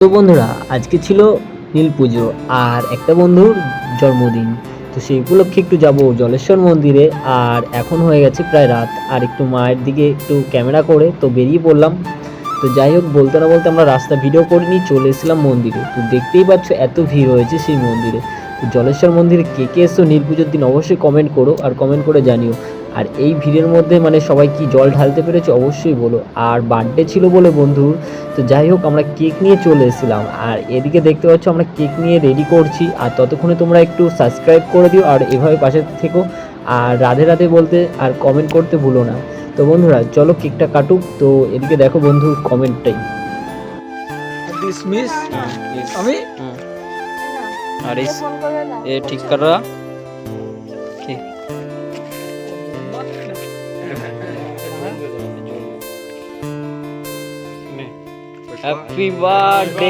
তো বন্ধুরা, আজকে ছিল নীল পুজো আর একটা বন্ধুর জন্মদিন। তো সেই উপলক্ষে একটু যাব জলেশ্বর মন্দিরে। আর এখন হয়ে গেছে প্রায় রাত, আর একটু মায়ের দিকে একটু ক্যামেরা করে তো বেরিয়ে পড়লাম। তো যাই হোক, বলতে না বলতে আমরা রাস্তা ভিডিও করে নিয়ে চলে এসেছিলাম মন্দিরে। তো দেখতেই পাচ্ছ এত ভিড় হয়েছে সেই মন্দিরে। তো জলেশ্বর মন্দিরে কে কে এসছো নীল পুজোর দিন অবশ্যই কমেন্ট করো, আর কমেন্ট করে জানিও। আর এই ভিড়ের মধ্যে মানে সবাই কি জল ঢালতে পেরেছে অবশ্যই বলো। আর বার্থডে ছিল বলে বন্ধুর, তো যাই হোক আমরা কেক নিয়ে চলে এসেছিলাম। আর এদিকে দেখতে পাচ্ছ আমরা কেক নিয়ে রেডি করছি। আর ততক্ষণে তোমরা একটু সাবস্ক্রাইব করে দিও আর এভাবে পাশে থেকো। আর রাধে রাধে বলতে আর কমেন্ট করতে ভুলো না। তো বন্ধুরা চলো কেকটা কাটুক। তো এদিকে দেখো বন্ধুর কমেন্টটাই। Dismiss yes. আমি और इस ये ठीक कर रहा ठीक हैप्पी बर्थडे